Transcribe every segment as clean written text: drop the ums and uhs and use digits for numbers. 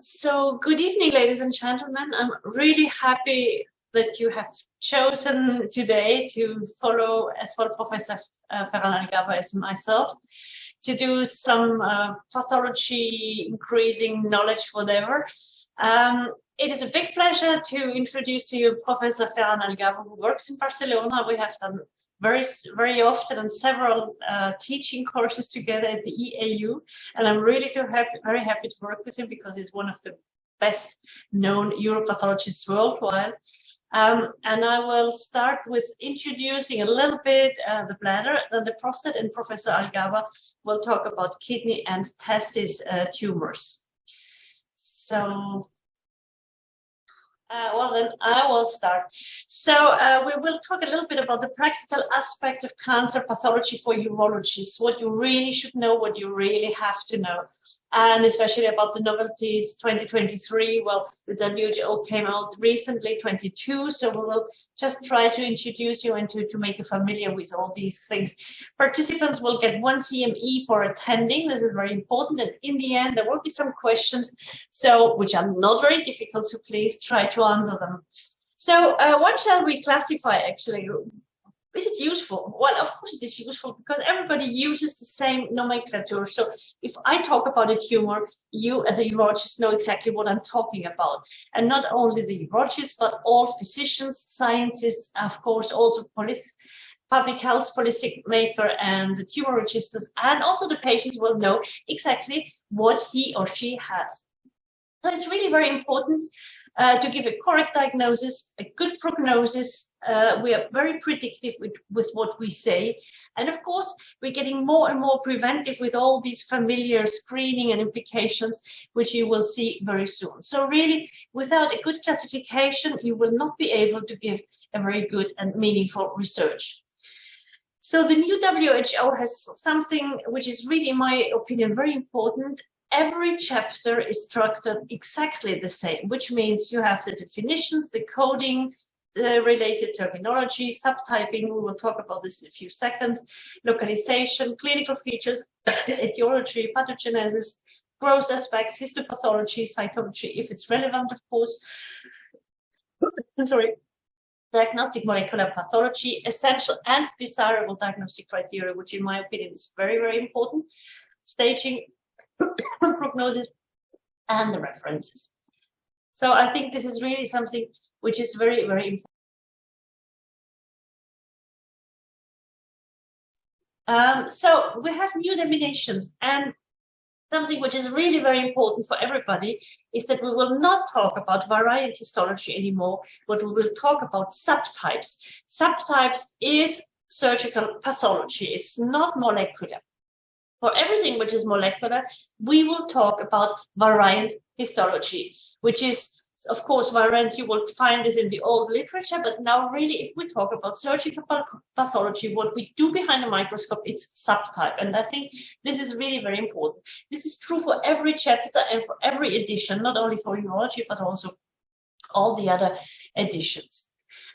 So good evening, ladies and gentlemen. I'm really happy that you have chosen today to follow as well Professor Ferran Algaba as myself to do some pathology, increasing knowledge, whatever. It is a big pleasure to introduce to you Professor Ferran Algaba, who works in Barcelona. We have done very often and several teaching courses together at the EAU, and I'm really very happy to work with him because he's one of the best known uropathologists worldwide. And I will start with introducing a little bit the bladder, then the prostate, and Professor Algaba will talk about kidney and testis tumors. So well, then I will start. So we will talk a little bit about the practical aspects of cancer pathology for urologists, what you really should know, what you really have to know, and especially about the novelties 2023. Well, the WHO came out recently, 22, so we will just try to introduce you and to make you familiar with all these things. Participants will get 1 CME for attending. This is very important, and in the end there will be some questions, so which are not very difficult, so please try to answer them. So what shall we classify actually? Is it useful? Well, of course it is useful because everybody uses the same nomenclature. So if I talk about a tumor, you as a urologist know exactly what I'm talking about. And not only the urologists, but all physicians, scientists, of course, also public health policy maker and the tumor registers, and also the patients will know exactly what he or she has. So it's really very important to give a correct diagnosis, a good prognosis. We are very predictive with what we say. And of course, we're getting more and more preventive with all these familiar screening and implications, which you will see very soon. So really, without a good classification, you will not be able to give a very good and meaningful research. So the new WHO has something which is really, in my opinion, very important. Every chapter is structured exactly the same, which means you have the definitions, the coding, the related terminology, subtyping, we will talk about this in a few seconds, localization, clinical features, etiology, pathogenesis, gross aspects, histopathology, cytology, if it's relevant, of course. Sorry. Diagnostic molecular pathology, essential and desirable diagnostic criteria, which in my opinion is very, very important. Staging, prognosis, and the references. So I think this is really something which is very, very important. So we have new definitions, and something which is really very important for everybody is that we will not talk about variant histology anymore, but we will talk about subtypes. Subtypes is surgical pathology. It's not molecular. For everything which is molecular, we will talk about variant histology, which is, of course, variants. You will find this in the old literature, but now really, if we talk about surgical pathology, what we do behind the microscope, it's subtype. And I think this is really very important. This is true for every chapter and for every edition, not only for urology, but also all the other editions.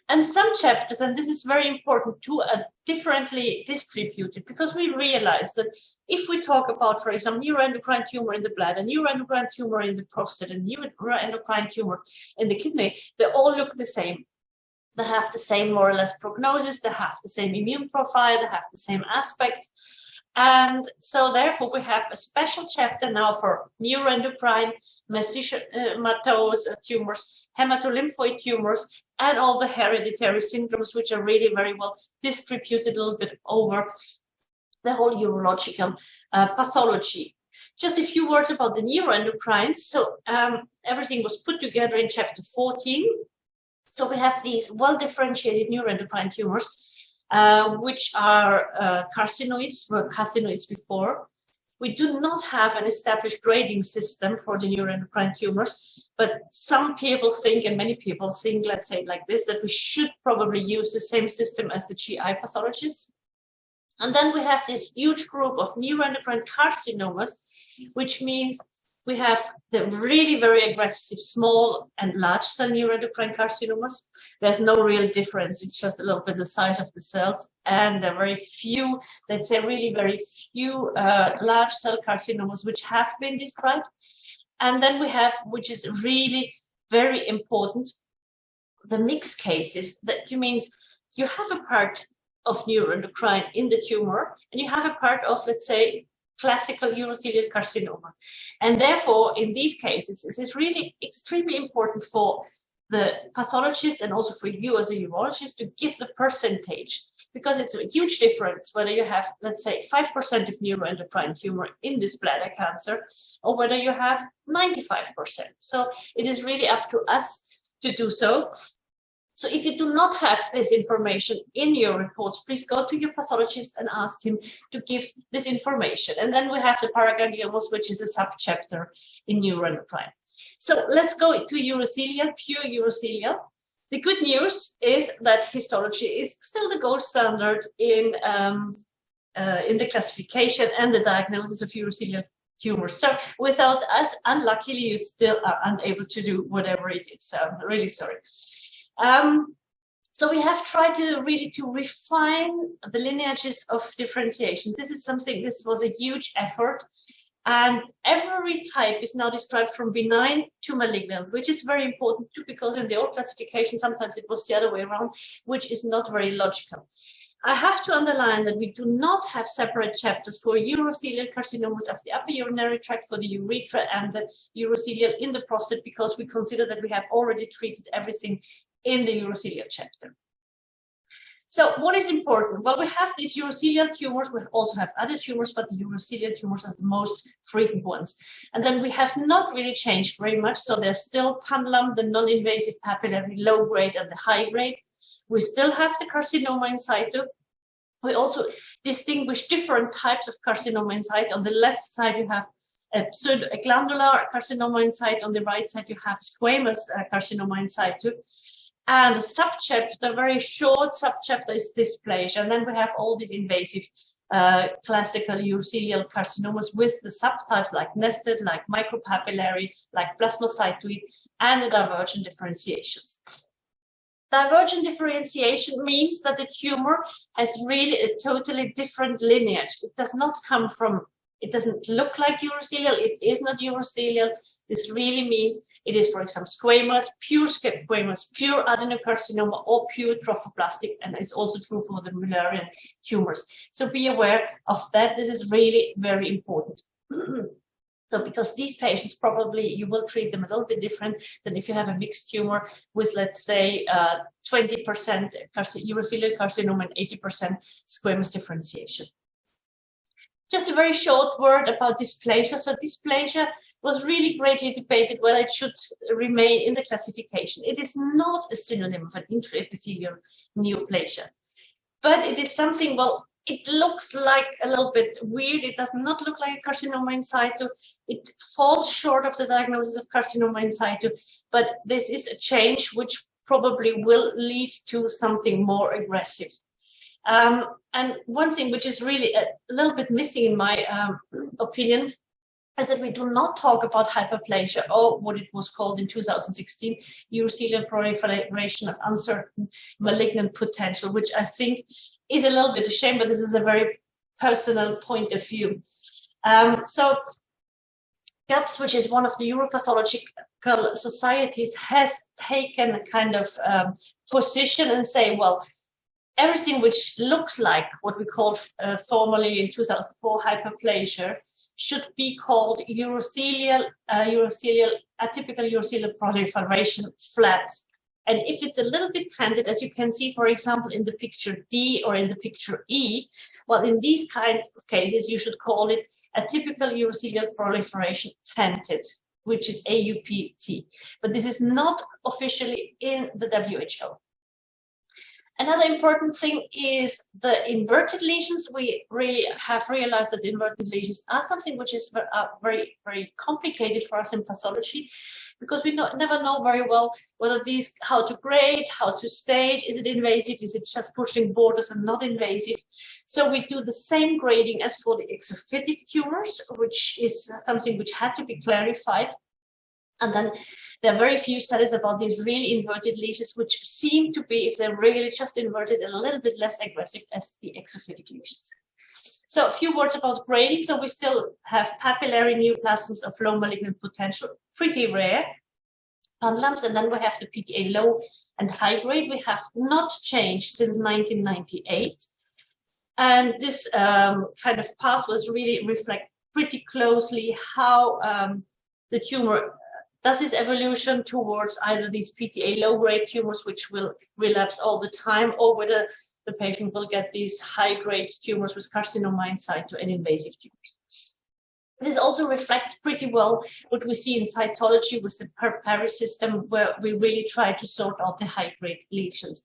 And some chapters, and this is very important too, are differently distributed because we realize that if we talk about, for example, neuroendocrine tumor in the bladder, neuroendocrine tumor in the prostate, and neuroendocrine tumor in the kidney, they all look the same. They have the same more or less prognosis, they have the same immune profile, they have the same aspects. And so therefore we have a special chapter now for neuroendocrine, mesenchymatous tumors, hematolymphoid tumors, and all the hereditary syndromes, which are really very well distributed a little bit over the whole urological pathology. Just a few words about the neuroendocrines. So everything was put together in chapter 14. So we have these well-differentiated neuroendocrine tumors, which are carcinoids, were carcinoids before. We do not have an established grading system for the neuroendocrine tumors, but some people think, and many people think, let's say like this, that we should probably use the same system as the GI pathologists. And then we have this huge group of neuroendocrine carcinomas, which means we have the really very aggressive small and large cell neuroendocrine carcinomas. There's no real difference. It's just a little bit the size of the cells. And there are very few, let's say really very few large cell carcinomas which have been described. And then we have, which is really very important, the mixed cases. That means you have a part of neuroendocrine in the tumor, and you have a part of, let's say, classical urothelial carcinoma. And therefore, in these cases, it is really extremely important for the pathologist and also for you as a urologist to give the percentage, because it's a huge difference whether you have, let's say, 5% of neuroendocrine tumor in this bladder cancer or whether you have 95%. So it is really up to us to do so. So if you do not have this information in your reports, please go to your pathologist and ask him to give this information. And then we have the paragangliomas, which is a subchapter in neuroendocrine. So let's go to urothelial, pure urothelial. The good news is that histology is still the gold standard in the classification and the diagnosis of urothelial tumors. So without us, unluckily, you still are unable to do whatever it is. So I'm really sorry. So we have tried to really refine the lineages of differentiation. This was a huge effort. And every type is now described from benign to malignant, which is very important too, because in the old classification, sometimes it was the other way around, which is not very logical. I have to underline that we do not have separate chapters for urothelial carcinomas of the upper urinary tract, for the urethra, and the urothelial in the prostate, because we consider that we have already treated everything in the urothelial chapter. So what is important? Well, we have these urothelial tumors. We also have other tumors, but the urothelial tumors are the most frequent ones. And then we have not really changed very much. So there's still pendulum, the non-invasive papillary, low grade, and the high grade. We still have the carcinoma in situ. We also distinguish different types of carcinoma in situ. On the left side, you have a glandular carcinoma in situ. On the right side, you have squamous carcinoma in situ. And a subchapter, very short subchapter, is dysplasia. And then we have all these invasive classical urothelial carcinomas with the subtypes like nested, like micropapillary, like plasmacytoid, and the divergent differentiations. Divergent differentiation means that the tumor has really a totally different lineage. It does not come from, it doesn't look like urothelial, it is not urothelial. This really means it is, for example, squamous, pure adenocarcinoma, or pure trophoblastic, and it's also true for the Mullerian tumors. So be aware of that. This is really very important. So because these patients, probably you will treat them a little bit different than if you have a mixed tumor with, let's say, 20% urothelial carcinoma and 80% squamous differentiation. Just a very short word about dysplasia. So dysplasia was really greatly debated whether it should remain in the classification. It is not a synonym of an intraepithelial neoplasia, but it is something, well, it looks like a little bit weird. It does not look like a carcinoma in situ. It falls short of the diagnosis of carcinoma in situ, but this is a change which probably will lead to something more aggressive. And one thing which is really a little bit missing in my opinion is that we do not talk about hyperplasia, or what it was called in 2016, urothelial proliferation of uncertain malignant potential, which I think is a little bit a shame, but this is a very personal point of view. So GAPS, which is one of the uropathological societies, has taken a kind of position and say, well, everything which looks like what we called formerly in 2004 hyperplasia should be called atypical urothelial proliferation flat. And if it's a little bit tented, as you can see, for example, in the picture D or in the picture E, well, in these kind of cases, you should call it atypical urothelial proliferation tented, which is AUPT. But this is not officially in the WHO. Another important thing is the inverted lesions. We really have realized that inverted lesions are something which is very, very complicated for us in pathology, because we never know very well whether these, how to grade, how to stage, is it invasive, is it just pushing borders and not invasive. So we do the same grading as for the exophytic tumors, which is something which had to be clarified. And then there are very few studies about these really inverted lesions, which seem to be, if they're really just inverted, a little bit less aggressive as the exophytic lesions. So a few words about grading. So we still have papillary neoplasms of low malignant potential, pretty rare lumps, and then we have the PTA low and high grade. We have not changed since 1998. And this kind of path was really reflect pretty closely how the tumor does its evolution towards either these PTA low-grade tumors, which will relapse all the time, or whether the patient will get these high-grade tumors with carcinoma in situ and invasive tumors. This also reflects pretty well what we see in cytology with the Paris system, where we really try to sort out the high-grade lesions.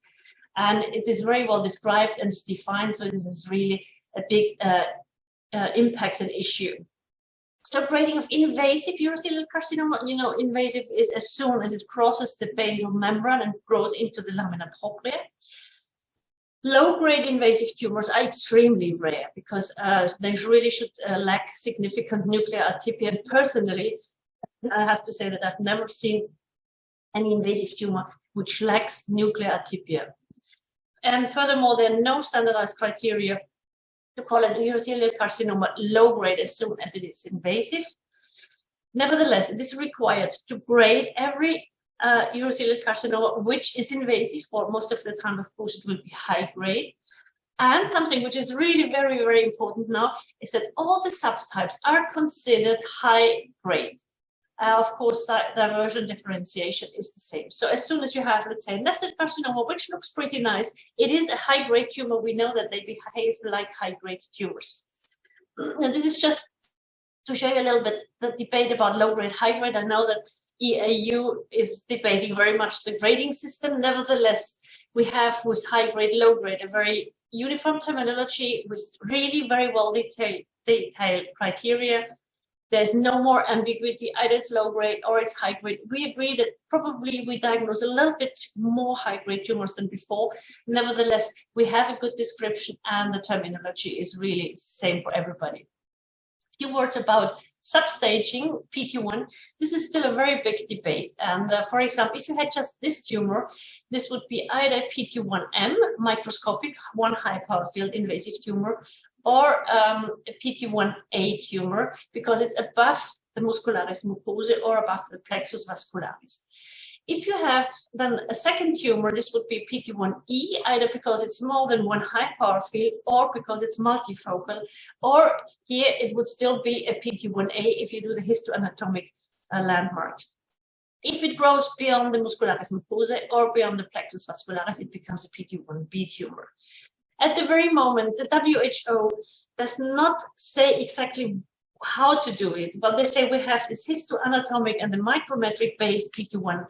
And it is very well described and defined, so this is really a big impact and issue. So grading of invasive urothelial carcinoma, you know, invasive is as soon as it crosses the basal membrane and grows into the lamina propria. Low-grade invasive tumors are extremely rare because they really should lack significant nuclear atypia. And personally, I have to say that I've never seen any invasive tumor which lacks nuclear atypia. And furthermore, there are no standardized criteria to call an urothelial carcinoma low-grade as soon as it is invasive. Nevertheless, it is required to grade every urothelial carcinoma which is invasive. For most of the time, of course, it will be high-grade. And something which is really very, very important now is that all the subtypes are considered high-grade. Of course, divergent differentiation is the same. So as soon as you have, let's say, nested carcinoma, which looks pretty nice, it is a high-grade tumor. We know that they behave like high-grade tumors. And this is just to show you a little bit the debate about low-grade, high-grade. I know that EAU is debating very much the grading system. Nevertheless, we have with high-grade, low-grade a very uniform terminology with really very well detailed criteria. There's no more ambiguity, either it's low grade or it's high grade. We agree that probably we diagnose a little bit more high grade tumors than before. Nevertheless, we have a good description and the terminology is really the same for everybody. A few words about substaging, PT1. This is still a very big debate. And for example, if you had just this tumor, this would be either PT1M, microscopic, one high power field invasive tumor, or a PT1A tumor, because it's above the muscularis mucosae or above the plexus vascularis. If you have then a second tumor, this would be PT1E, either because it's more than one high power field or because it's multifocal, or here it would still be a PT1A if you do the histoanatomic landmark. If it grows beyond the muscularis mucosae or beyond the plexus vascularis, it becomes a PT1B tumor. At the very moment, the WHO does not say exactly how to do it, but they say we have this histoanatomic and the micrometric-based PT1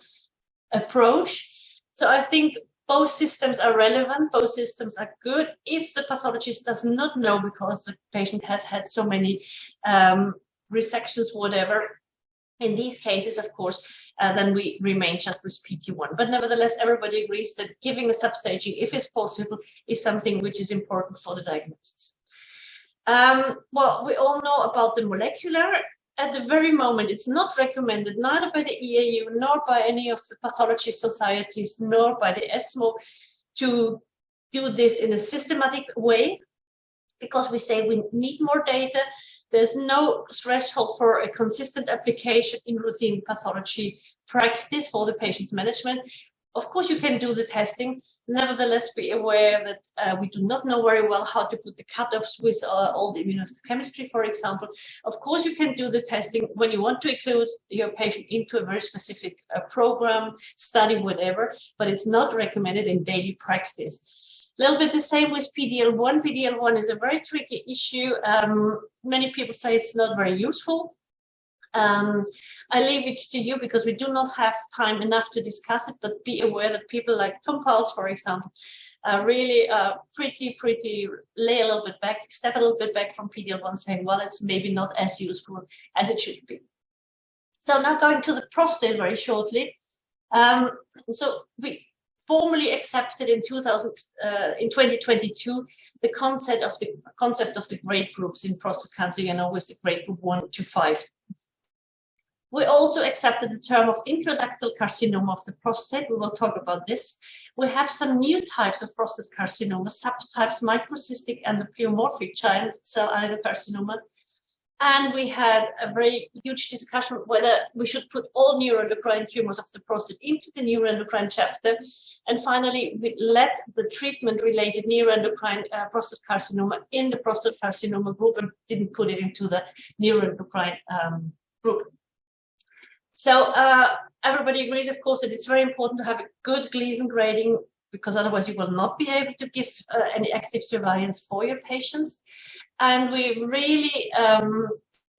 approach. So I think both systems are relevant, both systems are good. If the pathologist does not know because the patient has had so many resections, whatever, in these cases, of course, then we remain just with PT1. But nevertheless, everybody agrees that giving a substaging, if it's possible, is something which is important for the diagnosis. Well, we all know about the molecular. At the very moment, it's not recommended, neither by the EAU, nor by any of the pathology societies, nor by the ESMO, to do this in a systematic way, because we say we need more data. There's no threshold for a consistent application in routine pathology practice for the patient's management. Of course, you can do the testing. Nevertheless, be aware that we do not know very well how to put the cutoffs with all the immunohistochemistry, for example. Of course, you can do the testing when you want to include your patient into a very specific program, study, whatever, but it's not recommended in daily practice. A little bit the same with PD-L1. PD-L1 is a very tricky issue. Many people say it's not very useful. I leave it to you because we do not have time enough to discuss it, but be aware that people like Tom Pauls, for example, really pretty lay a little bit back, step a little bit back from PD-L1, saying, well, it's maybe not as useful as it should be. So now going to the prostate very shortly. So we formally accepted in 2022 the concept of the grade groups in prostate cancer, you know, with the grade group 1 to 5. We also accepted the term of intraductal carcinoma of the prostate. We will talk about this. We have some new types of prostate carcinoma, subtypes, microcystic and the pleomorphic giant cell adenocarcinoma. And we had a very huge discussion whether we should put all neuroendocrine tumors of the prostate into the neuroendocrine chapter. And finally, we let the treatment-related neuroendocrine prostate carcinoma in the prostate carcinoma group and didn't put it into the neuroendocrine group. So everybody agrees, of course, that it's very important to have a good Gleason grading, because otherwise you will not be able to give any active surveillance for your patients. And we really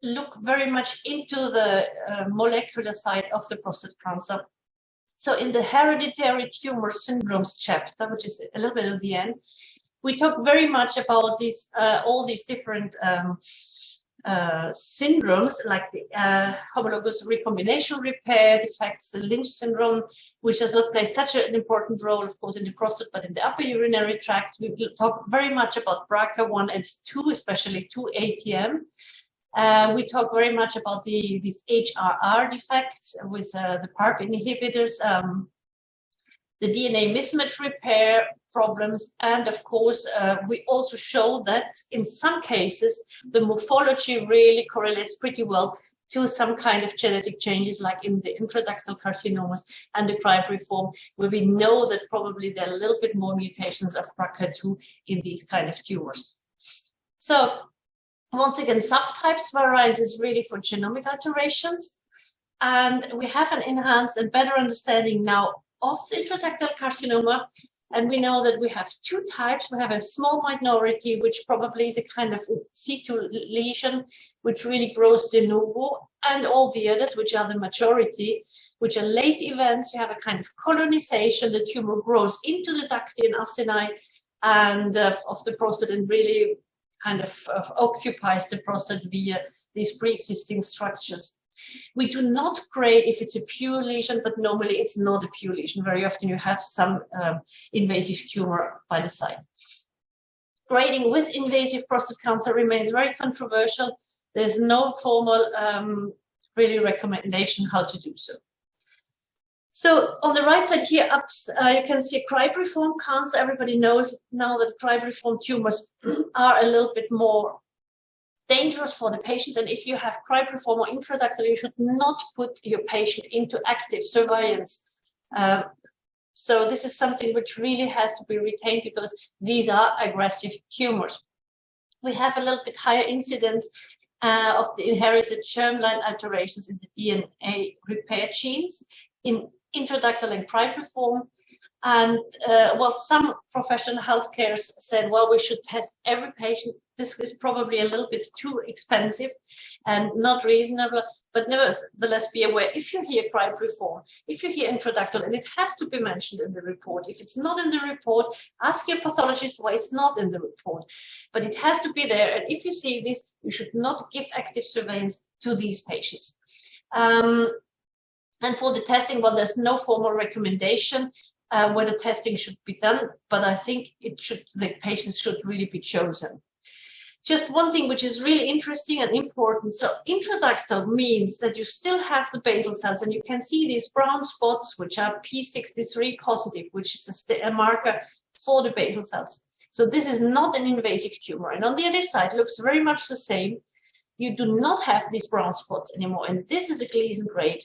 look very much into the molecular side of the prostate cancer. So in the hereditary tumor syndromes chapter, which is a little bit at the end, we talk very much about these all these different syndromes, like the homologous recombination repair defects, the Lynch syndrome, which does not play such an important role, of course, in the prostate, but in the upper urinary tract. We will talk very much about BRCA1 and 2, especially 2-ATM. We talk very much about these HRR defects with the PARP inhibitors, the DNA mismatch repair problems, and of course we also show that in some cases the morphology really correlates pretty well to some kind of genetic changes, like in the intraductal carcinomas and the cribriform, where we know that probably there are a little bit more mutations of BRCA2 in these kind of tumors. So once again, subtypes variance is really for genomic alterations, and we have an enhanced and better understanding now of the intraductal carcinoma. And we know that we have two types. We have a small minority, which probably is a kind of C2 lesion, which really grows de novo, and all the others, which are the majority, which are late events. You have a kind of colonization. The tumor grows into the ducti and acini and of the prostate, and really kind of occupies the prostate via these pre-existing structures. We do not grade if it's a pure lesion, but normally it's not a pure lesion. Very often you have some invasive tumor by the side. Grading with invasive prostate cancer remains very controversial. There's no formal really recommendation how to do so. So on the right side here, you can see cribriform cancer. Everybody knows now that cribriform tumors are a little bit more dangerous for the patients, and if you have cribriform or intraductal, you should not put your patient into active surveillance. So this is something which really has to be retained, because these are aggressive tumors. We have a little bit higher incidence of the inherited germline alterations in the DNA repair genes in intraductal and cribriform. And well, some professional healthcare said, well, we should test every patient. This is probably a little bit too expensive and not reasonable, but nevertheless be aware, if you hear cribriform, if you hear intraductal, and it has to be mentioned in the report. If it's not in the report, ask your pathologist why it's not in the report, but it has to be there. And if you see this, you should not give active surveillance to these patients. And for the testing, well, there's no formal recommendation whether testing should be done, but I think the patients should really be chosen. Just one thing which is really interesting and important. So intraductal means that you still have the basal cells, and you can see these brown spots, which are P63 positive, which is a marker for the basal cells. So this is not an invasive tumor. And on the other side, it looks very much the same. You do not have these brown spots anymore. And this is a Gleason grade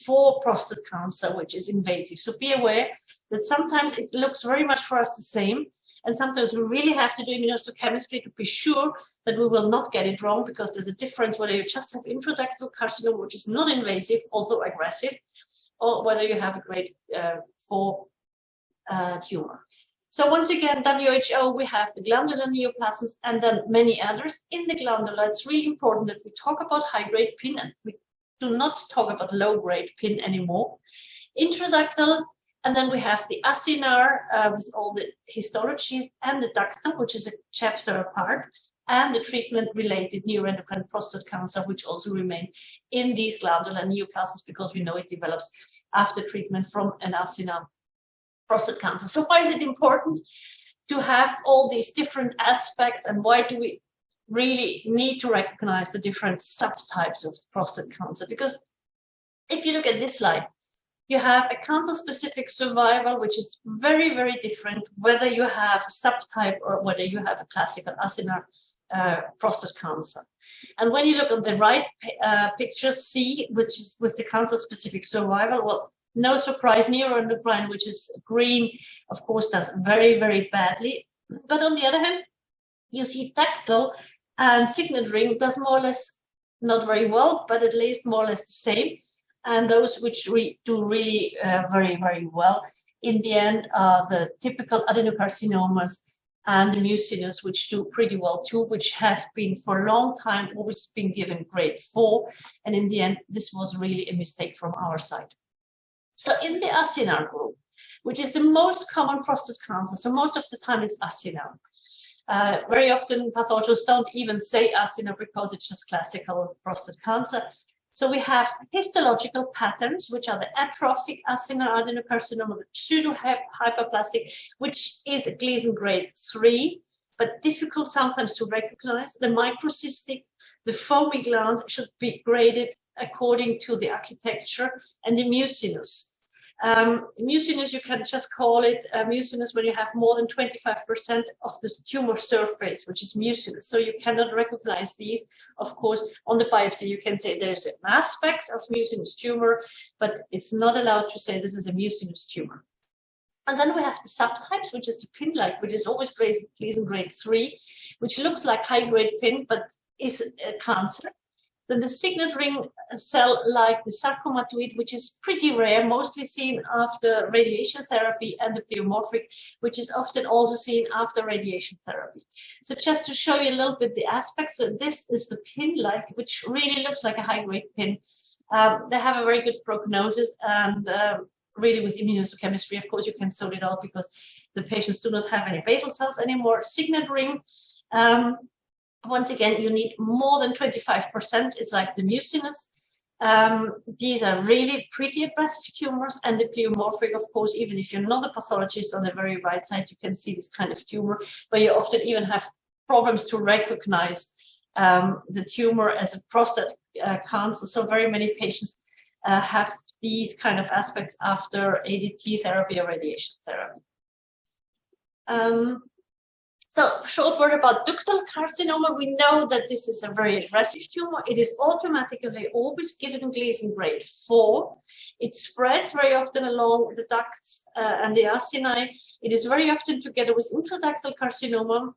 for prostate cancer, which is invasive. So be aware that sometimes it looks very much for us the same. And sometimes we really have to do immunohistochemistry to be sure that we will not get it wrong, because there's a difference whether you just have intraductal carcinoma, which is not invasive, although aggressive, or whether you have a grade 4 tumor. So once again, WHO, we have the glandular neoplasms and then many others. In the glandular, it's really important that we talk about high-grade PIN, and we do not talk about low-grade PIN anymore. Intraductal, and then we have the acinar with all the histologies, and the ductal, which is a chapter apart, and the treatment-related neuroendocrine prostate cancer, which also remain in these glandular neoplasms, because we know it develops after treatment from an acinar prostate cancer. So why is it important to have all these different aspects, and why do we really need to recognize the different subtypes of prostate cancer? Because if you look at this slide, you have a cancer-specific survival, which is very, very different, whether you have a subtype or whether you have a classical acinar prostate cancer. And when you look on the right picture, C, which is with the cancer-specific survival, well, no surprise, neuroendocrine, which is green, of course, does very, very badly. But on the other hand, you see ductal and signet ring does more or less not very well, but at least more or less the same. And those which do really very, very well in the end are the typical adenocarcinomas and the mucinous, which do pretty well too, which have been for a long time always been given grade 4. And in the end, this was really a mistake from our side. So in the acinar group, which is the most common prostate cancer, so most of the time it's acinar. Very often pathologists don't even say acinar because it's just classical prostate cancer. So we have histological patterns, which are the atrophic acinar adenocarcinoma, the pseudo-hyperplastic, which is a Gleason grade 3, but difficult sometimes to recognize. The microcystic, the foamy gland should be graded according to the architecture, and the mucinous. Mucinous, you can just call it mucinous when you have more than 25% of the tumor surface, which is mucinous. So you cannot recognize these. Of course, on the biopsy, you can say there's an aspect of mucinous tumor, but it's not allowed to say this is a mucinous tumor. And then we have the subtypes, which is the pin-like, which is always Gleason grade 3, which looks like high-grade pin, but is a cancer. Then the signet ring cell, like the sarcomatoid, which is pretty rare, mostly seen after radiation therapy, and the pleomorphic, which is often also seen after radiation therapy. So just to show you a little bit the aspects, so this is the pin-like, which really looks like a high-grade pin. They have a very good prognosis, and really with immunohistochemistry, of course, you can sort it out because the patients do not have any basal cells anymore. Signet ring, once again, you need more than 25%. It's like the mucinous. These are really pretty aggressive tumors, and the pleomorphic, of course, even if you're not a pathologist, on the very right side, you can see this kind of tumor where you often even have problems to recognize the tumor as a prostate cancer. So very many patients have these kind of aspects after ADT therapy or radiation therapy. So short word about ductal carcinoma. We know that this is a very aggressive tumor. It is automatically always given Gleason grade 4. It spreads very often along the ducts and the acini. It is very often together with intraductal carcinoma.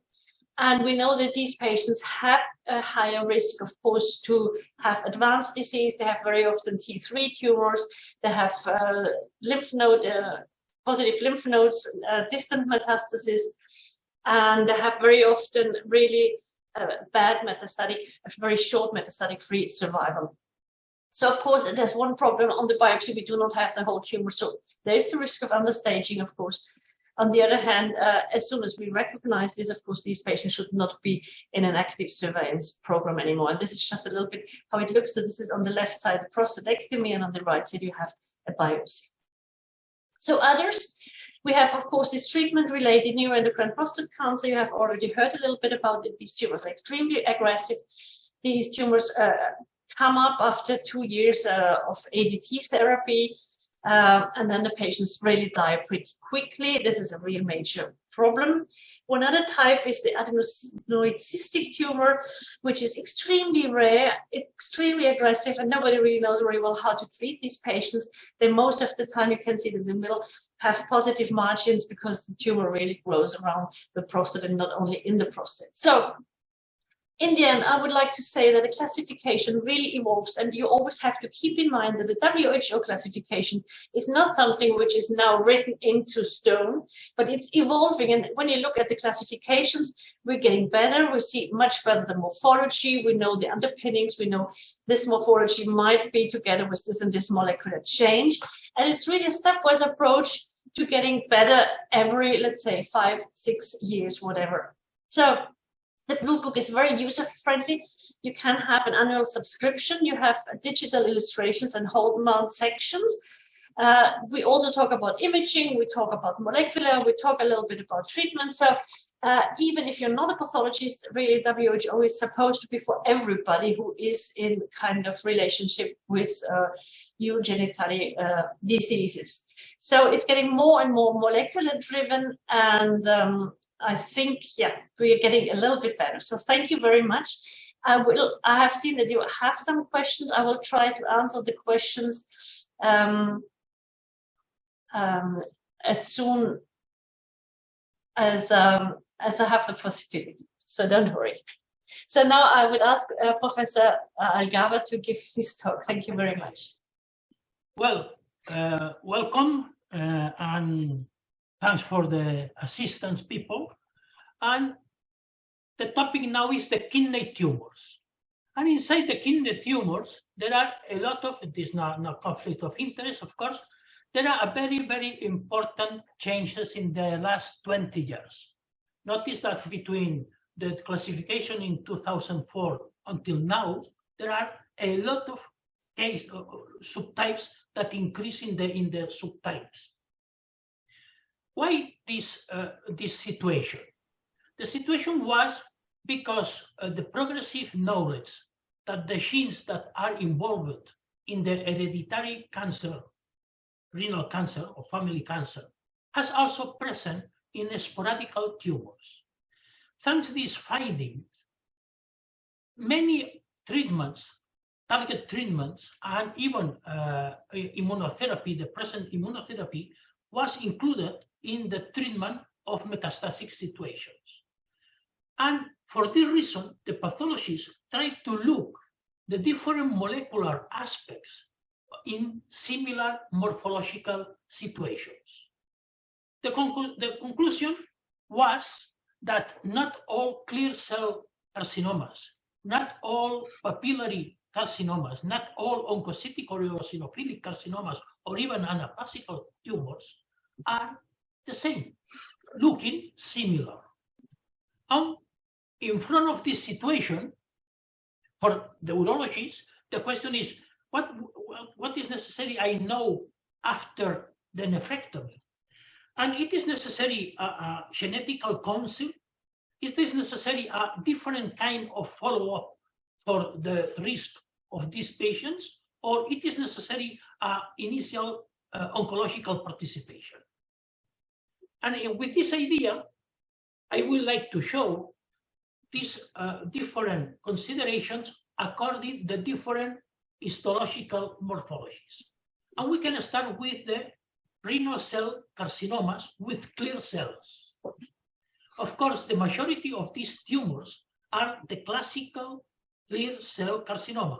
And we know that these patients have a higher risk, of course, to have advanced disease. They have very often T3 tumors. They have lymph node, positive lymph nodes, distant metastasis. And they have very often really bad metastatic, very short metastatic free survival. So, of course, there's one problem on the biopsy. We do not have the whole tumor. So there is the risk of understaging, of course. On the other hand, as soon as we recognize this, of course, these patients should not be in an active surveillance program anymore. And this is just a little bit how it looks. So this is on the left side, the prostatectomy, and on the right side, you have a biopsy. So others, we have, of course, this treatment-related neuroendocrine prostate cancer. You have already heard a little bit about it. These tumors are extremely aggressive. These tumors come up after 2 years of ADT therapy, and then the patients really die pretty quickly. This is a real major problem. One other type is the adenoid cystic tumor, which is extremely rare, extremely aggressive, and nobody really knows very well how to treat these patients. Then most of the time, you can see that in the middle have positive margins because the tumor really grows around the prostate and not only in the prostate. So in the end, I would like to say that the classification really evolves, and you always have to keep in mind that the WHO classification is not something which is now written into stone, but it's evolving. And when you look at the classifications, we're getting better. We see much better the morphology. We know the underpinnings. We know this morphology might be together with this and this molecular change. And it's really a stepwise approach to getting better every, let's say, 5, 6 years, whatever. So the Blue Book is very user-friendly. You can have an annual subscription. You have digital illustrations and whole mount sections. We also talk about imaging. We talk about molecular. We talk a little bit about treatment. So even if you're not a pathologist, really WHO is supposed to be for everybody who is in kind of relationship with urogenital diseases. So it's getting more and more molecular driven, and I think, yeah, we're getting a little bit better. So thank you very much. I have seen that you have some questions. I will try to answer the questions as soon as I have the possibility. So don't worry. So now I would ask Professor Algaba to give his talk. Thank you very much. Well, welcome and thanks for the assistance, people. And the topic now is the kidney tumors. And inside the kidney tumors, there are a lot of, it is not conflict of interest, of course, there are very, very important changes in the last 20 years. Notice that between the classification in 2004 until now, there are a lot of subtypes that increase in the subtypes. Why this situation? The situation was because the progressive knowledge that the genes that are involved in the hereditary cancer, renal cancer or family cancer, has also present in sporadic tumors. Thanks to these findings, many treatments, target treatments, and even immunotherapy, the present immunotherapy, was included in the treatment of metastatic situations. And for this reason, the pathologists try to look the different molecular aspects in similar morphological situations. The conclusion was that not all clear cell carcinomas, not all papillary carcinomas, not all oncocytic or eosinophilic carcinomas, or even anaplasic tumors are the same, looking similar. And in front of this situation, for the urologist, the question is, what is necessary I know after the nephrectomy? And it is necessary a genetical counsel. Is this necessary a different kind of follow-up for the risk of these patients, or it is necessary initial oncological participation? And with this idea, I would like to show these different considerations according to the different histological morphologies. And we can start with the renal cell carcinomas with clear cells. Of course, the majority of these tumors are the classical clear cell carcinoma.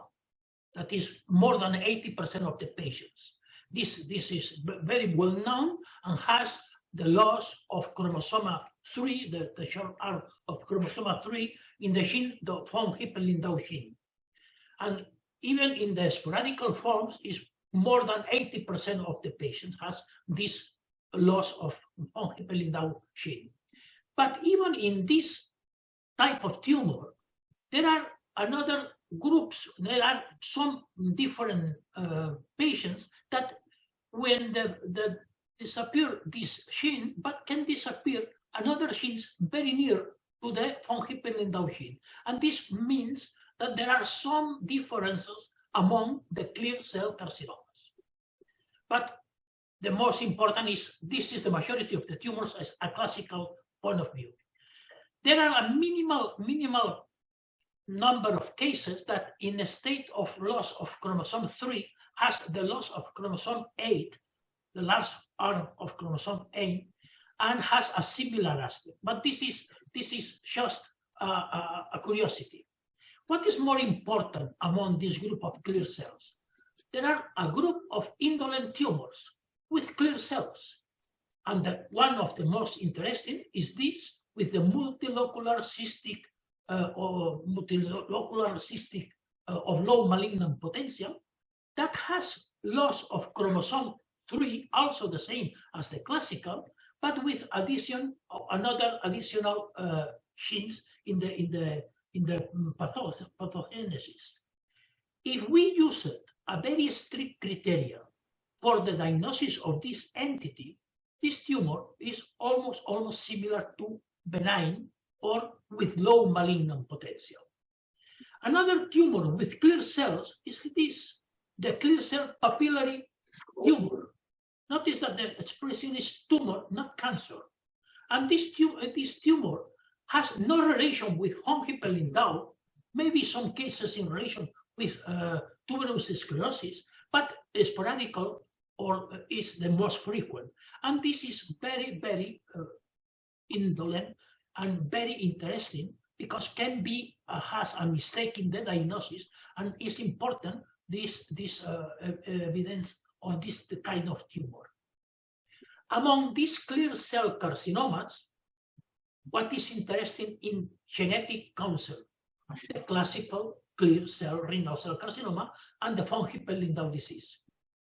That is more than 80% of the patients. This is very well known and has the loss of chromosome 3, the short arm of chromosome 3 in the gene, the von Hippel-Lindau gene. And even in the sporadic forms, is more than 80% of the patients has this loss of von Hippel-Lindau gene. But even in this type of tumor, there are another groups, there are some different patients that when the disappear this gene, but can disappear another genes very near to the von Hippel-Lindau gene. And this means that there are some differences among the clear cell carcinomas. But the most important is this is the majority of the tumors as a classical point of view. There are a minimal number of cases that in a state of loss of chromosome 3 has the loss of chromosome 8, the last arm of chromosome 8, and has a similar aspect. But this is just a curiosity. What is more important among this group of clear cells? There are a group of indolent tumors with clear cells. And one of the most interesting is this with the multilocular cystic of low malignant potential that has loss of chromosome 3, also the same as the classical, but with another additional genes in the pathogenesis. If we use a very strict criteria for the diagnosis of this entity, this tumor is almost similar to benign or with low malignant potential. Another tumor with clear cells is this. the clear cell papillary tumor. Notice that the expression is tumor, not cancer. And this tumor has no relation with von Hippel-Lindau, maybe some cases in relation with tuberous sclerosis, but sporadic or is the most frequent. And this is very, very indolent and very interesting because can be has a mistake in the diagnosis, and it's important this evidence of this kind of tumor. Among these clear cell carcinomas, what is interesting in genetic counsel? The classical clear cell renal cell carcinoma and the von Hippel-Lindau disease.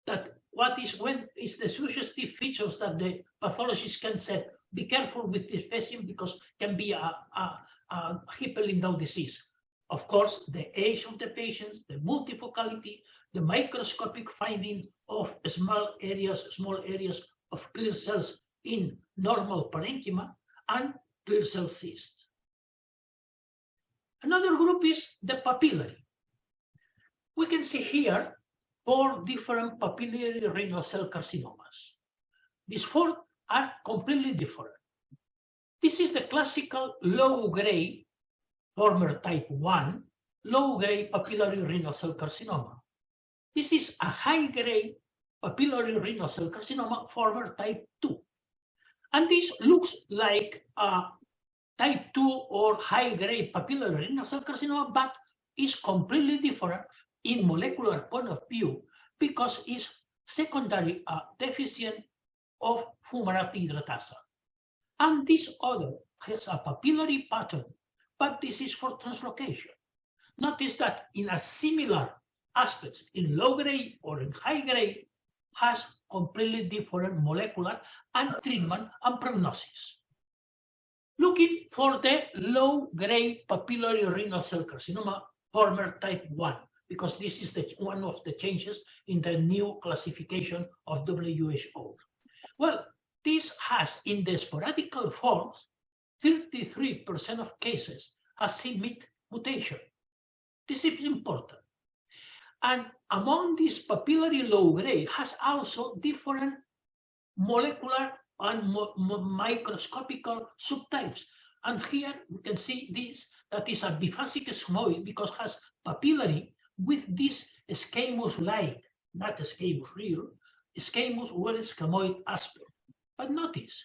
That what is when is the suggestive features that the pathologist can say, be careful with this patient because can be a Hippel-Lindau disease. Of course, the age of the patients, the multifocality, the microscopic finding of small areas of clear cells in normal parenchyma and clear cell cysts. Another group is the papillary. We can see here 4 different papillary renal cell carcinomas. These 4 are completely different. This is the classical low-grade, former type 1, low-grade papillary renal cell carcinoma. This is a high-grade papillary renal cell carcinoma, former type 2. And this looks like a type 2 or high-grade papillary renal cell carcinoma, but is completely different in molecular point of view because it's secondary deficient of fumarate hydratase. And this other has a papillary pattern, but this is for translocation. Notice that in a similar aspects in low grade or in high grade has completely different molecular and treatment and prognosis. Looking for the low-grade papillary renal cell carcinoma, former type 1, because this is one of the changes in the new classification of WHO. Well, this has, in the sporadic forms, 33% of cases has CMYT mutation. This is important. And among these papillary low-grade has also different molecular and microscopical subtypes. And here we can see this, that is a biphasic squamous because it has papillary with this squamous-like, not squamous real, squamous well squamoid aspect. But notice,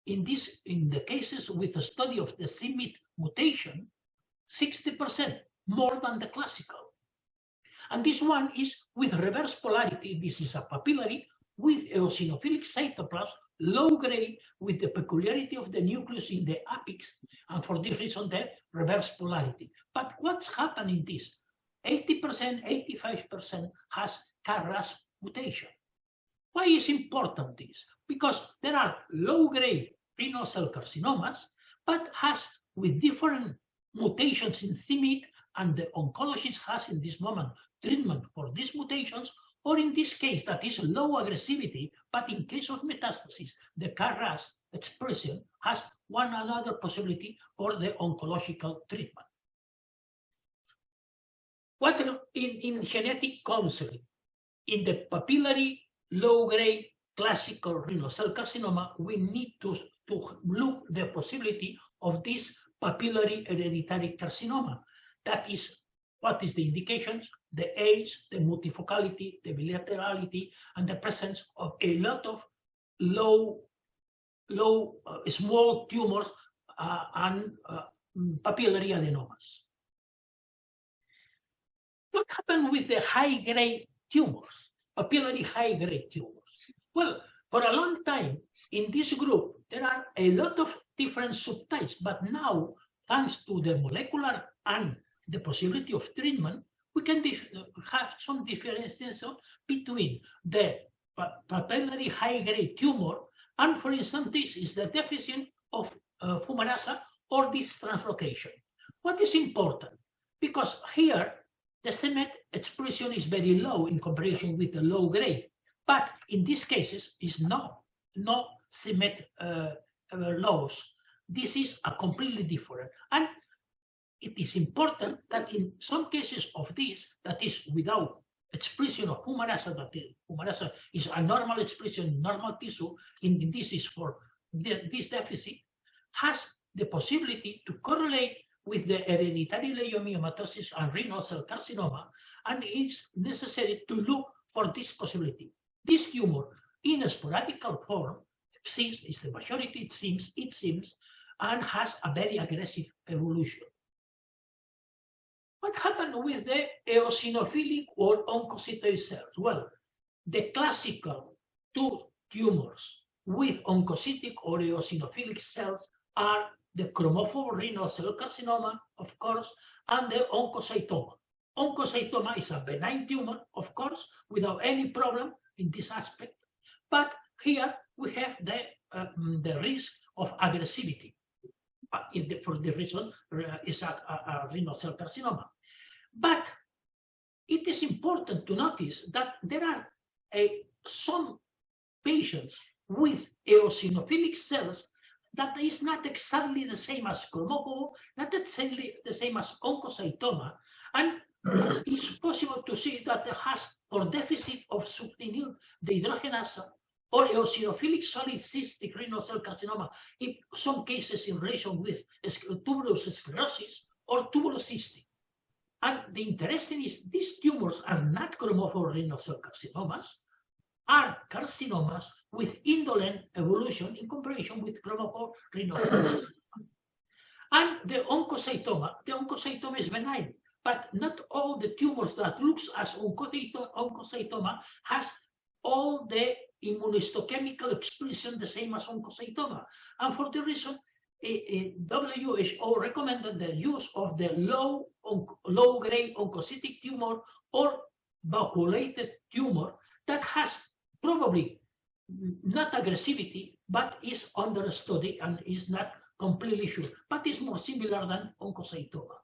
in the cases with a study of the CMYT mutation, 60% more than the classical. And this one is with reverse polarity. This is a papillary with eosinophilic cytoplasm, low grade, with the peculiarity of the nucleus in the apex, and for this reason, the reverse polarity. But what's happening this? 80%, 85% has KRAS mutation. Why is important this? Because there are low-grade renal cell carcinomas, but has with different mutations in CMYT, and the oncologist has in this moment treatment for these mutations, or in this case that is low aggressivity, but in case of metastasis, the KRAS expression has one another possibility for the oncological treatment. What in genetic counseling? In the papillary low-grade classical renal cell carcinoma, we need to look the possibility of this papillary hereditary carcinoma. That is, what is the indications? The age, the multifocality, the bilaterality, and the presence of a lot of small tumors and papillary adenomas. What happened with the high-grade tumors, papillary high-grade tumors? Well, for a long time in this group, there are a lot of different subtypes, but now, thanks to the molecular and the possibility of treatment, we can have some differentiation between the papillary high-grade tumor and, for instance, this is the deficient of fumarase or this translocation. What is important? Because here, the CMYT expression is very low in comparison with the low grade, but in these cases, is no CMYT loss. This is a completely different. And it is important that in some cases of this, that is without expression of humanasa, that humanasa is a normal expression in normal tissue in disease for this deficit, has the possibility to correlate with the hereditary leiomyomatosis and renal cell carcinoma, and it's necessary to look for this possibility. This tumor in a sporadic form exists, is the majority, it seems, and has a very aggressive evolution. What happened with the eosinophilic or oncocytoid cells? Well, the classical two tumors with oncocytic or eosinophilic cells are the chromophore renal cell carcinoma, of course, and the oncocytoma. Oncocytoma is a benign tumor, of course, without any problem in this aspect, but here we have the risk of aggressivity. For the reason is a renal cell carcinoma. But it is important to notice that there are some patients with eosinophilic cells that is not exactly the same as chromophore, not exactly the same as oncocytoma, and it's possible to see that it has, for deficit of succinyl dehydrogenase or eosinophilic solid cystic renal cell carcinoma, in some cases in relation with tuberous sclerosis or tuberocystic. And the interesting is these tumors are not chromophore renal cell carcinomas, are carcinomas with indolent evolution in comparison with chromophore renal cell carcinoma. And the oncocytoma is benign, but not all the tumors that looks as oncocytoma has all the immunohistochemical expression the same as oncocytoma. And for the reason, WHO recommended the use of the low-grade oncocytic tumor or vacuolated tumor that has probably not aggressivity, but is under study and is not completely sure, but is more similar than oncocytoma.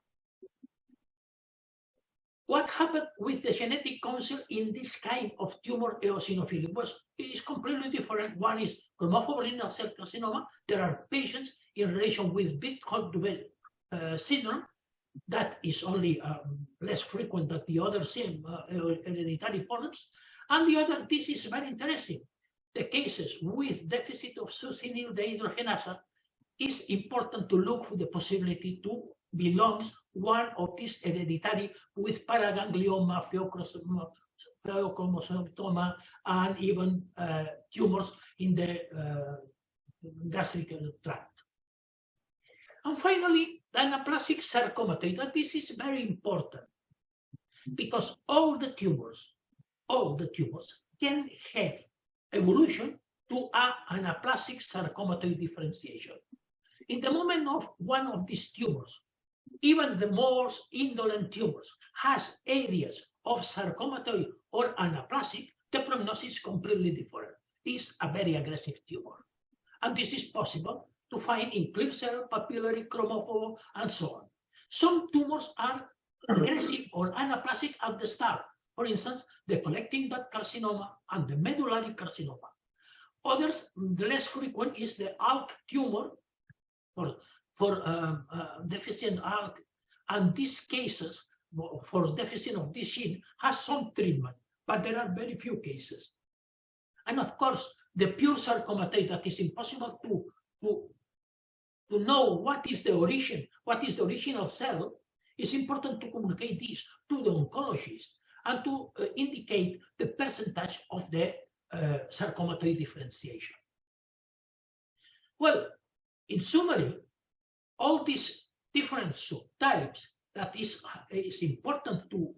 What happened with the genetic counsel in this kind of tumor eosinophilic? Well, it is completely different. One is chromophore renal cell carcinoma. There are patients in relation with Bitt-Hutchinson syndrome that is only less frequent than the other same hereditary forms. And the other, this is very interesting. The cases with deficit of succinyl dehydrogenase is important to look for the possibility to belongs one of these hereditary with paraganglioma, pheochromocytoma, and even tumors in the gastric tract. And finally, the anaplasic sarcomatoid. And this is very important because all the tumors can have evolution to an anaplasic sarcomatoid differentiation. In the moment of one of these tumors, even the most indolent tumors has areas of sarcomatoid or anaplasic, the prognosis is completely different. It's a very aggressive tumor. And this is possible to find in clear cell, papillary, chromophore, and so on. Some tumors are aggressive or anaplasic at the start. For instance, the collecting duct carcinoma and the medullary carcinoma. Others, the less frequent is the ALK tumor for deficient ALK, and these cases for deficit of this gene has some treatment, but there are very few cases. And of course, the pure sarcomatoid, that is impossible to know what is the origin, what is the original cell. It's important to communicate this to the oncologist and to indicate the percentage of the sarcomatoid differentiation. Well, in summary, all these different subtypes that is important to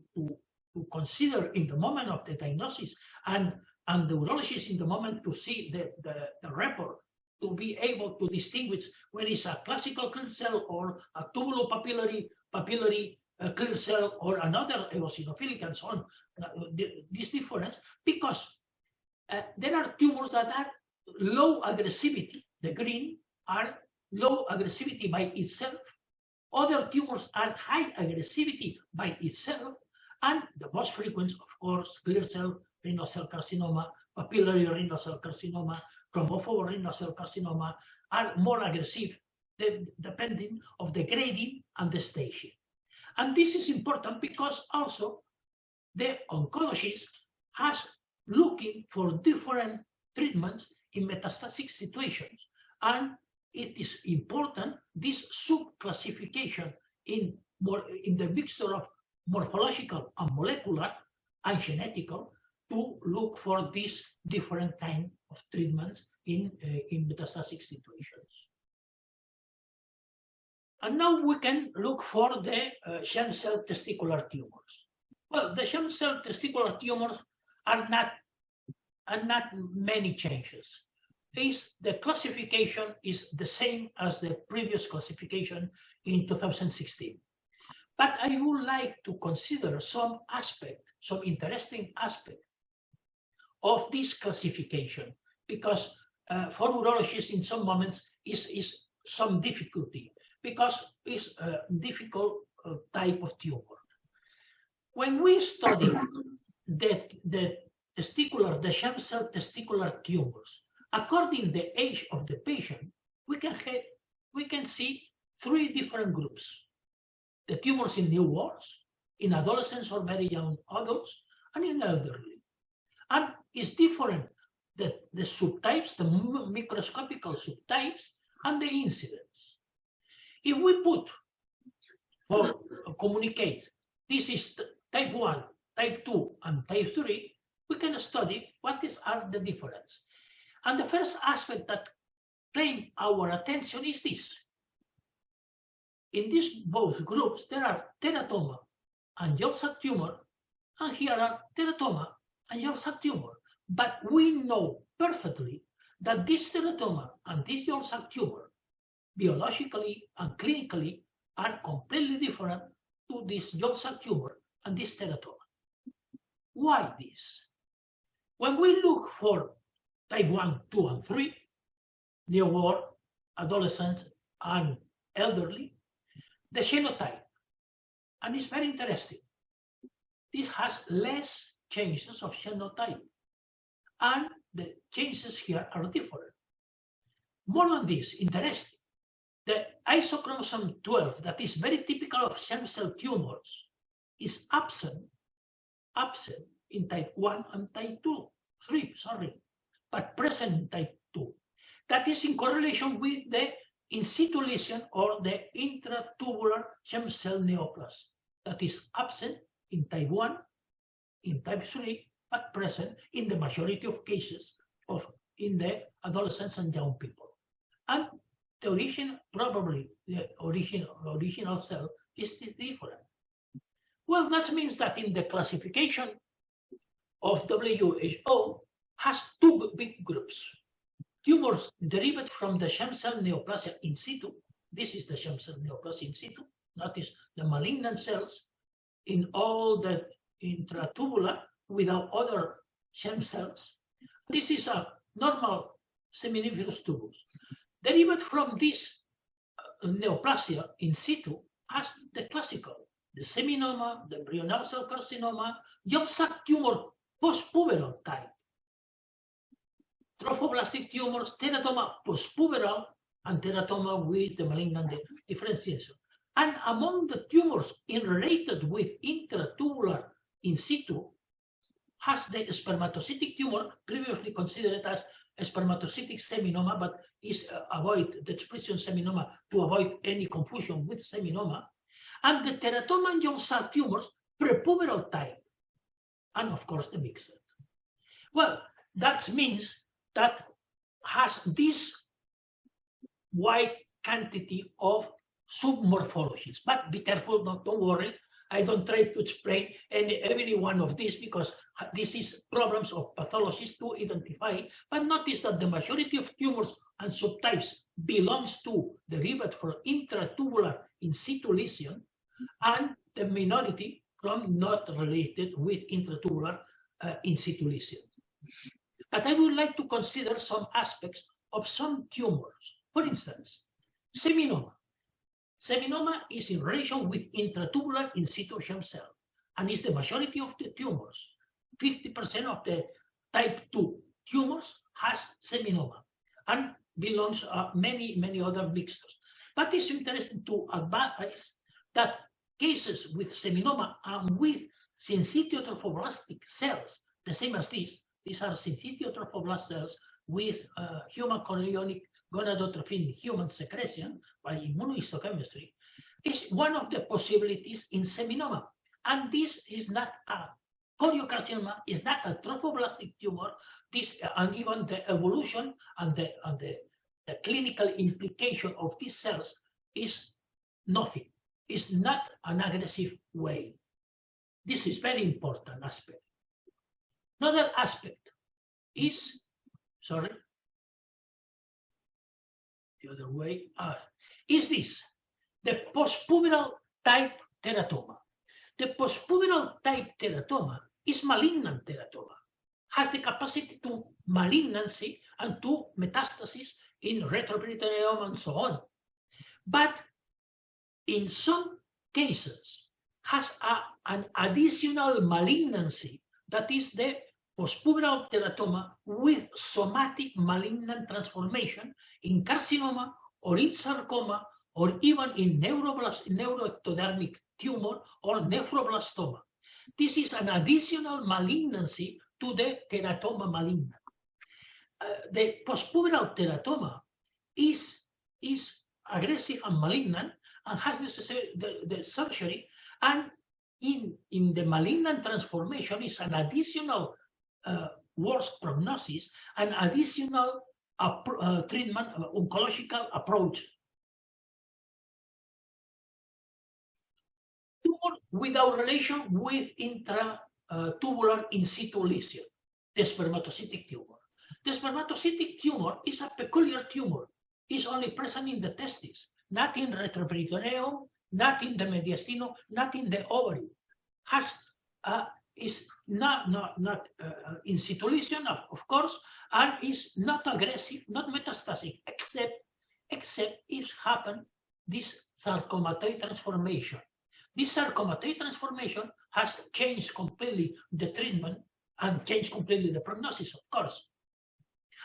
consider in the moment of the diagnosis, and the urologist in the moment to see the report, to be able to distinguish when it's a classical clear cell or a tubulopapillary clear cell or another eosinophilic and so on. This difference, because there are tumors that are low aggressivity. The green are low aggressivity by itself. Other tumors are high aggressivity by itself. And the most frequent, of course, clear cell renal cell carcinoma, papillary renal cell carcinoma, chromophore renal cell carcinoma are more aggressive depending on the grading and the staging. And this is important because also the oncologist has looking for different treatments in metastatic situations. And it is important, this sub-classification in the mixture of morphological and molecular and genetical to look for these different kind of treatments in metastatic situations. And now we can look for the germ cell testicular tumors. Well, the germ cell testicular tumors are not many changes. The classification is the same as the previous classification in 2016. But I would like to consider some interesting aspect of this classification, because for urologists in some moments is some difficulty, because it's a difficult type of tumor. When we study the germ cell testicular tumors, according to the age of the patient, we can see three different groups: the tumors in newborns, in adolescents or very young adults, and in elderly. And it's different, the subtypes, the microscopical subtypes, and the incidence. If we put, or communicate, this is type 1, type 2, and type 3, we can study what are the difference. And the first aspect that claim our attention is this. In these both groups, there are teratoma and yolk sac tumor, and here are teratoma and yolk sac tumor. But we know perfectly that this teratoma and this yolk sac tumor, biologically and clinically, are completely different to this yolk sac tumor and this teratoma. Why this? When we look for type 1, 2, and 3, newborn, adolescent, and elderly, the genotype, and it's very interesting, this has less changes of genotype, and the changes here are different. More than this, interesting, the isochromosome 12, that is very typical of germ cell tumors, is absent in type 1 and type 3, but present in type 2. That is in correlation with the in situ lesion or the intratubular germ cell neoplasm, that is absent in type 1, in type 3, but present in the majority of cases in the adolescents and young people. And the origin, probably the original cell is different. Well, that means that in the classification of WHO has two big groups. Tumors derived from the germ cell neoplasia in situ. This is the germ cell neoplasia in situ. Notice the malignant cells in all the intratubular without other germ cells. This is a normal seminiferous tubus. Derived from this neoplasia in situ has the classical, the seminoma, the embryonal cell carcinoma, yolk sac tumor postpuberal type, trophoblastic tumors, teratoma postpuberal, and teratoma with the malignant differentiation. And among the tumors related with intratubular in situ has the spermatocytic tumor, previously considered as spermatocytic seminoma, but is avoid the expression seminoma to avoid any confusion with seminoma, and the teratoma and yolk sac tumors prepuberal type, and of course the mixed. Well, that means that has this wide quantity of submorphologies. But be careful, don't worry. I don't try to explain every one of these because this is problems of pathologists to identify. But notice that the majority of tumors and subtypes belongs to derived from intratubular in situ lesion, and the minority from not related with intratubular in situ lesion. But I would like to consider some aspects of some tumors. For instance, seminoma. Seminoma is in relation with intratubular in situ germ cell, and is the majority of the tumors. 50% of the type 2 tumors has seminoma, and belongs to many other mixtures. But it's interesting to advise that cases with seminoma and with syncytial trophoblastic cells, the same as these. These are syncytial trophoblast cells with human chorionic gonadotrophin human secretion by immunohistochemistry, is one of the possibilities in seminoma. And this is not a choriocarcinoma, is not a trophoblastic tumor. This and even the evolution and the clinical implication of these cells is nothing. It's not an aggressive way. This is very important aspect. Another aspect is, sorry, the other way, is this, the postpuberal type teratoma. The postpuberal type teratoma is malignant teratoma, has the capacity to malignancy and to metastasis in retroperitoneum and so on. But in some cases has an additional malignancy, that is the postpuberal teratoma with somatic malignant transformation in carcinoma or in sarcoma or even in neuroectodermic tumor or nephroblastoma. This is an additional malignancy to the teratoma malignant. The postpuberal teratoma is aggressive and malignant and has necessary the surgery, and in the malignant transformation is an additional worse prognosis, an additional treatment, oncological approach. Tumor without relation with intratubular in situ lesion, the spermatocytic tumor. The spermatocytic tumor is a peculiar tumor. It's only present in the testes, not in retroperitoneum, not in the mediastinum, not in the ovary. Is not in situ lesion, of course, and is not aggressive, not metastatic, except if happen this sarcomatoid transformation. This sarcomatoid transformation has changed completely the treatment and changed completely the prognosis, of course,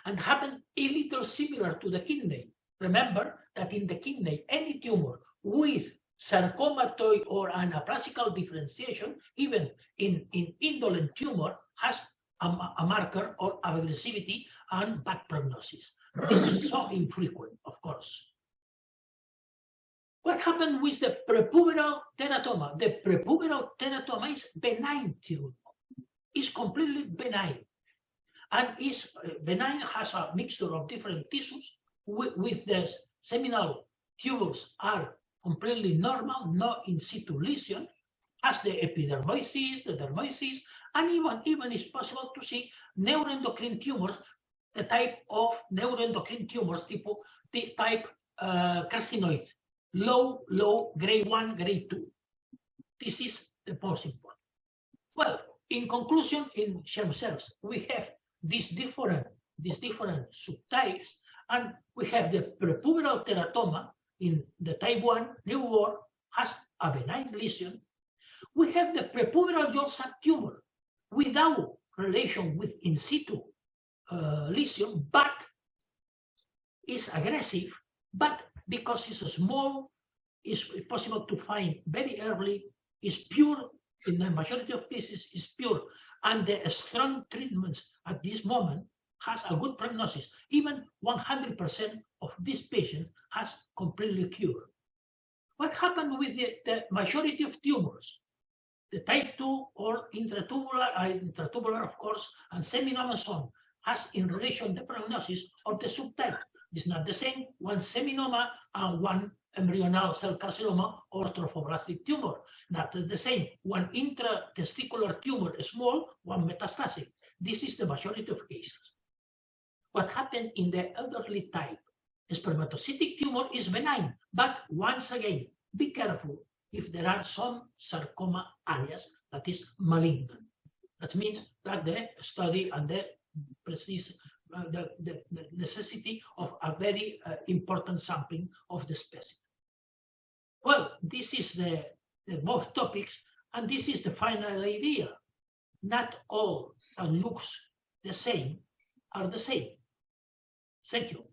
and happened a little similar to the kidney. Remember that in the kidney, any tumor with sarcomatoid or anaplasic differentiation, even in indolent tumor, has a marker of aggressivity and bad prognosis. This is so infrequent, of course. What happened with the prepuberal teratoma? The prepuberal teratoma is benign tumor. It's completely benign. And is benign, has a mixture of different tissues with the seminal tubules are completely normal, no in situ lesion, has the epidermoids, the dermoids, and even it's possible to see neuroendocrine tumors, the type of neuroendocrine tumors, type carcinoid, low, grade 1, grade 2. This is the most important. Well, in conclusion, in germ cells, we have these different subtypes, and we have the prepuberal teratoma in the type 1 newborn, has a benign lesion. We have the prepuberal jaw sac tumor without relation with in situ lesion, but is aggressive, but because it's small, it's possible to find very early, is pure, in the majority of cases is pure, and the strong treatments at this moment has a good prognosis. Even 100% of these patients has completely cured. What happened with the majority of tumors? The type 2 or intratubular, of course, and seminoma and so on, has in relation the prognosis of the subtype. It's not the same, one seminoma and one embryonal cell carcinoma or trophoblastic tumor. Not the same, one intratesticular tumor is small, one metastatic. This is the majority of cases. What happened in the elderly type? Spermatocytic tumor is benign, but once again, be careful if there are some sarcoma areas that is malignant. That means that the study and the precise the necessity of a very important sampling of the specimen. Well, this is the both topics, and this is the final idea. Not all that looks the same are the same. Thank you.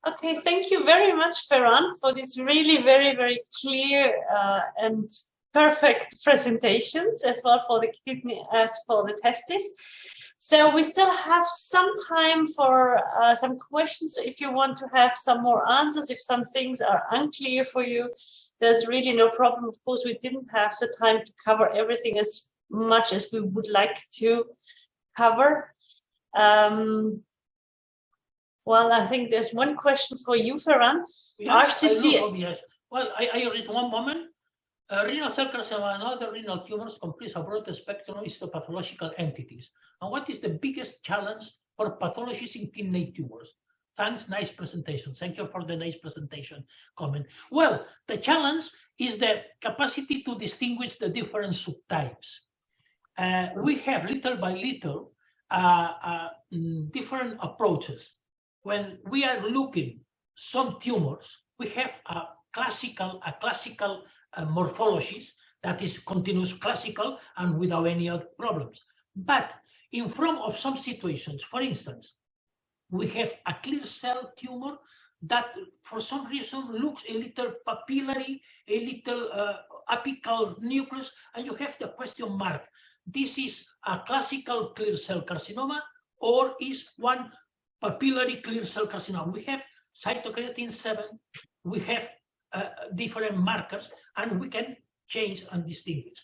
Okay, thank you very much, Ferran, for this really very, very clear and perfect presentations, as well for the kidney as for the testis. So we still have some time for some questions. If you want to have some more answers, if some things are unclear for you, there's really no problem. Of course, we didn't have the time to cover everything as much as we would like to cover. Well, I think there's one question for you, Ferran. Yes, RCC. yes. Well, I read one moment. Renal cell carcinoma and other renal tumors complete a broad spectrum of histopathological entities. And what is the biggest challenge for pathologists in kidney tumors? Thanks, nice presentation. Thank you for the nice presentation comment. Well, the challenge is the capacity to distinguish the different subtypes. We have little by little different approaches. When we are looking some tumors, we have a classical morphologies that is continuous classical and without any other problems. But in front of some situations, for instance, we have a clear cell tumor that for some reason looks a little papillary, a little apical nucleus, and you have the question mark. This is a classical clear cell carcinoma or is one papillary clear cell carcinoma? We have cytokeratin 7, we have different markers, and we can change and distinguish.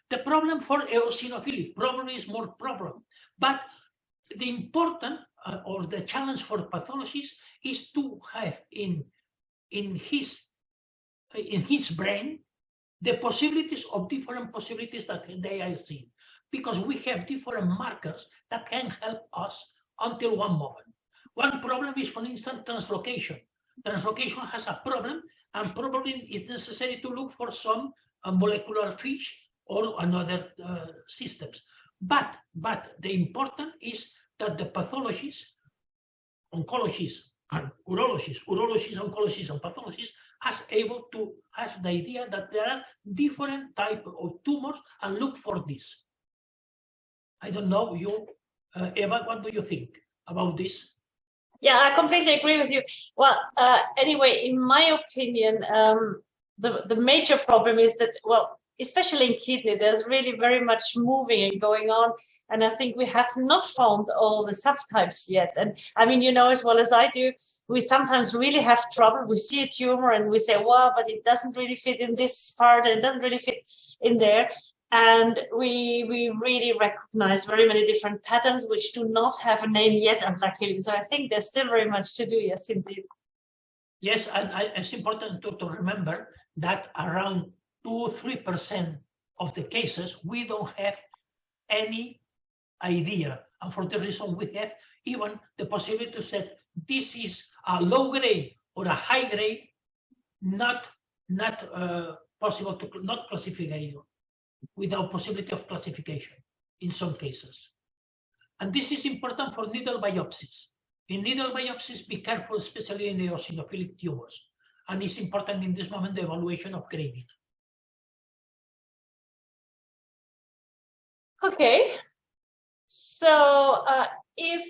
The problem for eosinophilic probably is more problem, but the important or the challenge for pathologists is to have in his brain the possibilities of different possibilities that they are seeing, because we have different markers that can help us until one moment. One problem is, for instance, translocation. Translocation has a problem, and probably it's necessary to look for some molecular fish or another systems. But the important is that the pathologists, oncologists, and urologists, oncologists, and pathologists are able to have the idea that there are different types of tumors and look for this. I don't know, you, Eva, what do you think about this? Yeah, I completely agree with you. Well, anyway, in my opinion, the major problem is that, well, especially in kidney, there's really very much moving and going on. And I think we have not found all the subtypes yet. And I mean, you know as well as I do, we sometimes really have trouble. We see a tumor and we say, wow, but it doesn't really fit in this part and it doesn't really fit in there. And we really recognize very many different patterns which do not have a name yet, unluckily. So I think there's still very much to do, yes, indeed. Yes, and it's important to remember that around 2-3% of the cases, we don't have any idea. And for the reason we have even the possibility to say this is a low grade or a high grade, not possible to not classify without possibility of classification in some cases. And this is important for needle biopsies. In needle biopsies, be careful, especially in eosinophilic tumors. And it's important in this moment, the evaluation of grading. Okay. So if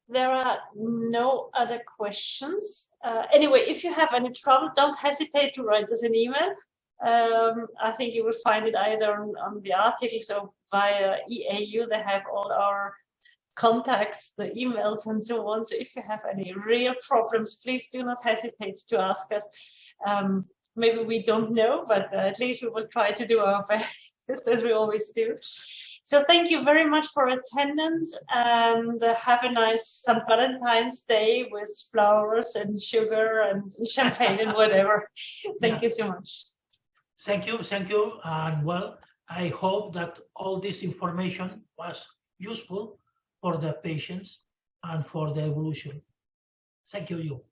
there are no other questions, anyway, if you have any trouble, don't hesitate to write us an email. I think you will find it either on the articles or via EAU. They have all our contacts, the emails, and so on. So if you have any real problems, please do not hesitate to ask us. Maybe we don't know, but at least we will try to do our best, as we always do. So thank you very much for attendance, and have a nice St. Valentine's Day with flowers and sugar and champagne and whatever. Thank you so much. Thank you, and well, I hope that all this information was useful for the patients and for the evolution. Thank you.